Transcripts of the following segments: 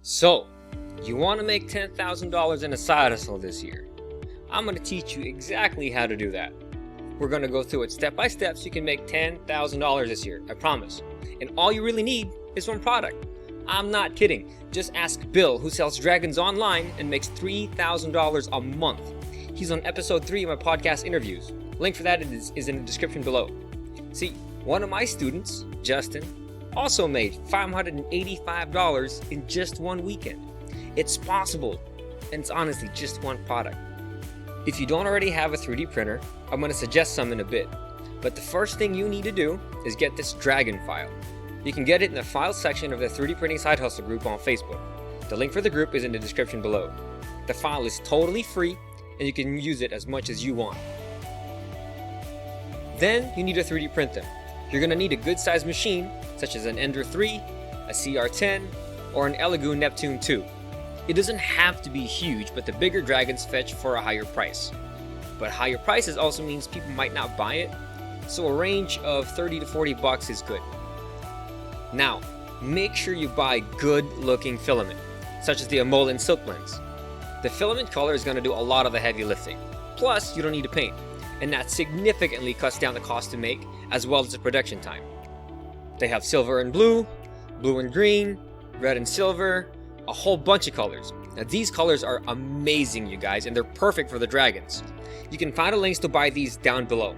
So, you want to make $10,000 in a side hustle this year? I'm going to teach you exactly how to do that. We're going to go through it step by step so you can make $10,000 this year, I promise. And all you really need is one product. I'm not kidding. Just ask Bill, who sells dragons online and makes $3,000 a month. He's on episode 3 of my podcast interviews. Link for that is in the description below. See, one of my students, Justin, also made $585 in just one weekend. It's possible, and it's honestly just one product. If you don't already have a 3D printer, I'm going to suggest some in a bit. But the first thing you need to do is get this dragon file. You can get it in the files section of the 3D Printing Side Hustle group on Facebook. The link for the group is in the description below. The file is totally free, and you can use it as much as you want. Then you need to 3D print them. You're going to need a good sized machine, such as an Ender 3, a CR10, or an Elegoo Neptune 2. It doesn't have to be huge, but the bigger dragons fetch for a higher price. But higher prices also means people might not buy it, so a range of 30 to 40 bucks is good. Now, make sure you buy good looking filament, such as the emollient silk blends. The filament color is going to do a lot of the heavy lifting. Plus, you don't need to paint, and that significantly cuts down the cost to make, as well as the production time. They have silver and blue and green, red and silver, a whole bunch of colors. Now these colors are amazing, you guys, and they're perfect for the dragons. You can find the links to buy these down below.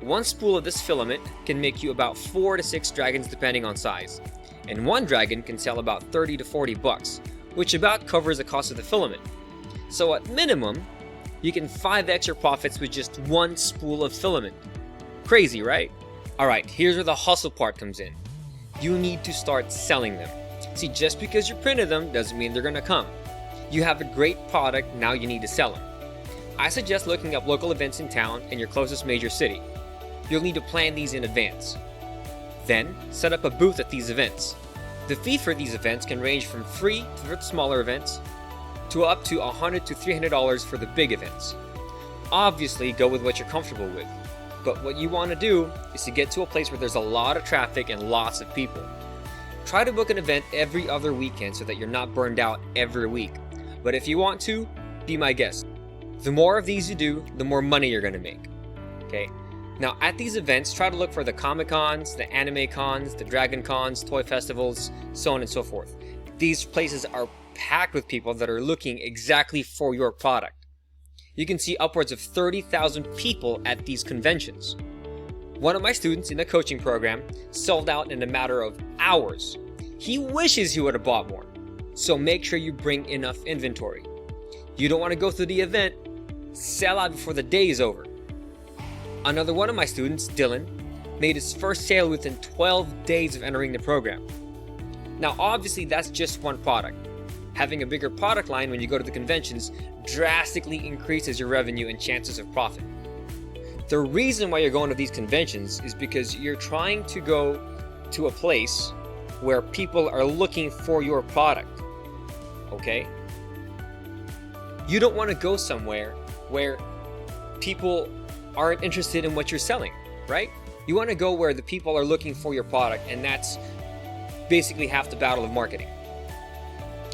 One spool of this filament can make you about 4 to 6 dragons depending on size. And one dragon can sell about 30 to 40 bucks, which about covers the cost of the filament. So at minimum, you can 5x your profits with just one spool of filament. Crazy, right? Alright, here's where the hustle part comes in. You need to start selling them. See, just because you printed them doesn't mean they're gonna come. You have a great product, now you need to sell them. I suggest looking up local events in town and your closest major city. You'll need to plan these in advance. Then, set up a booth at these events. The fee for these events can range from free for the smaller events to up to $100 to $300 for the big events. Obviously, go with what you're comfortable with. But what you want to do is to get to a place where there's a lot of traffic and lots of people. Try to book an event every other weekend so that you're not burned out every week. But if you want to, be my guest. The more of these you do, the more money you're going to make. Okay? Now at these events, try to look for the Comic Cons, the Anime Cons, the Dragon Cons, toy festivals, so on and so forth. These places are packed with people that are looking exactly for your product. You can see upwards of 30,000 people at these conventions. One of my students in the coaching program sold out in a matter of hours. He wishes he would have bought more. So make sure you bring enough inventory. You don't want to go through the event, sell out before the day is over. Another one of my students, Dylan, made his first sale within 12 days of entering the program. Now obviously that's just one product. Having a bigger product line when you go to the conventions drastically increases your revenue and chances of profit. The reason why you're going to these conventions is because you're trying to go to a place where people are looking for your product, okay? You don't want to go somewhere where people aren't interested in what you're selling, right? You want to go where the people are looking for your product, and that's basically half the battle of marketing.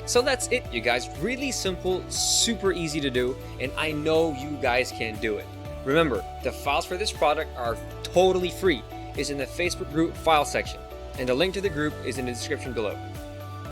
So that's it, you guys. Really simple, super easy to do, and I know you guys can do it. Remember, the files for this product are totally free. It's in the Facebook group file section, and the link to the group is in the description below.